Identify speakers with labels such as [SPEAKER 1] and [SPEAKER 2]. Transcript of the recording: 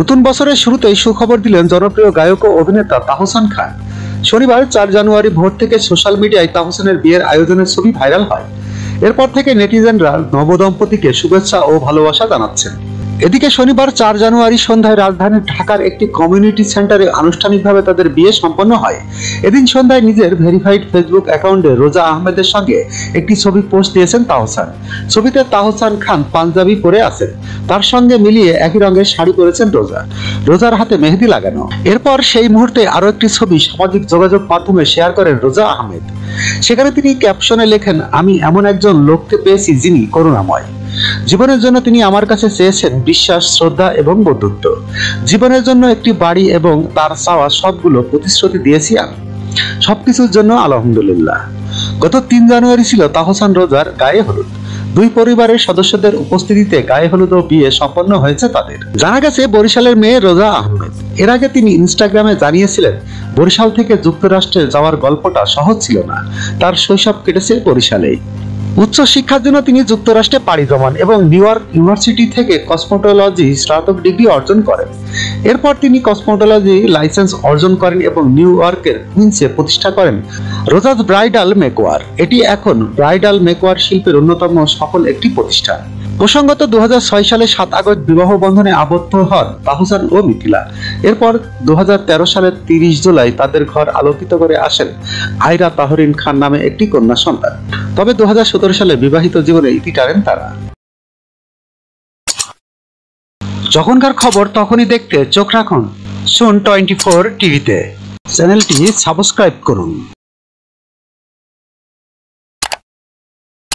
[SPEAKER 1] নতুন বছরের শুরুতেই সুখবর দিলেন জনপ্রিয় গায়ক ও অভিনেতা তাহসান খান। শনিবার 4 জানুয়ারি ভোর থেকে সোশ্যাল মিডিয়ায় তাহসানের বিয়ের আয়োজনের ছবি ভাইরাল হয়। এরপর থেকে নেটিজেনরা নবদম্পতিকে শুভেচ্ছা ও ভালোবাসা জানাচ্ছেন। এদিকে শনিবার 4 জানুয়ারি সন্ধ্যায় রাজধানীর ঢাকার একটি কমিউনিটি সেন্টারে আনুষ্ঠানিকভাবে তাদের বিয়ে সম্পন্ন হয়। এদিন সন্ধ্যায় নিজের ভেরিফাইড ফেসবুক অ্যাকাউন্টে রোজা আহমেদের সঙ্গে একটি ছবি পোস্ট দিয়েছেন তাহসান। ছবিতে তাহসান খান পাঞ্জাবি পরে আছেন, তার সঙ্গে মিলিয়ে একই রঙের শাড়ি পরেছেন রোজা। রোজার হাতে মেহেদি লাগানো। এরপর সেই মুহূর্তে আরো একটি ছবি সামাজিক যোগাযোগ মাধ্যমে শেয়ার করেন রোজা আহমেদ। সেখানে তিনি ক্যাপশনে লেখেন, আমি এমন একজন লোককে পেয়েছি যিনি করুণাময়। জীবনের জন্য তিনি আমার কাছে চেয়েছেন বিশ্বাস, শ্রদ্ধা এবং বন্ধুত্ব। জীবনের জন্য একটি বাড়ি এবং তার চাওয়া সবগুলো প্রতিশ্রুতি দিয়েছি আমি। সবকিছুর জন্য আলহামদুলিল্লাহ। গত 3 জানুয়ারি ছিল তাহসান রোজার গায়ে হলুদ। দুই পরিবারের সদস্যদের উপস্থিতিতে গায়ে হলুদ ও বিয়ে সম্পন্ন হয়েছে তাদের। জানা গেছে বরিশালের মেয়ে রোজা আহমেদ। এর আগে তিনি ইনস্টাগ্রামে জানিয়েছিলেন, বরিশাল থেকে যুক্তরাষ্ট্রে যাওয়ার গল্পটা সহজ ছিল না। তার শৈশব কেটেছে বরিশালেই। উচ্চ শিক্ষার জন্য তিনি যুক্তরাষ্ট্রে পাড়ি জমান এবং নিউ ইয়র্ক ইউনিভার্সিটি থেকে কসমোটোলজি স্নাতক ডিগ্রি অর্জন করেন। এরপর তিনি কসমোটোলজি লাইসেন্স অর্জন করেন এবং নিউ ইয়র্কের কুইন্সে প্রতিষ্ঠা করেন রোজাজ ব্রাইডাল মেকওয়ার। এটি এখন ব্রাইডাল মেকওয়ার শিল্পের অন্যতম সফল একটি প্রতিষ্ঠান। প্রসঙ্গত 2006 সালে 7 আগস্ট বিবাহ বন্ধনে আবদ্ধ হন তাহসান ও মিথিলা। এরপর 2013 সালের 30 জুলাই তাদের ঘর আলোকিত করে আসেন আয়রা তাহরিন খান নামে একটি কন্যা সন্তান। তবে 2017 সালে বিবাহিত জীবনে ইতি টানেন তারা। যখনকার খবর তখনই দেখতে চোখ রাখুন সুন 24 টিভিতে। চ্যানেলটি সাবস্ক্রাইব করুন।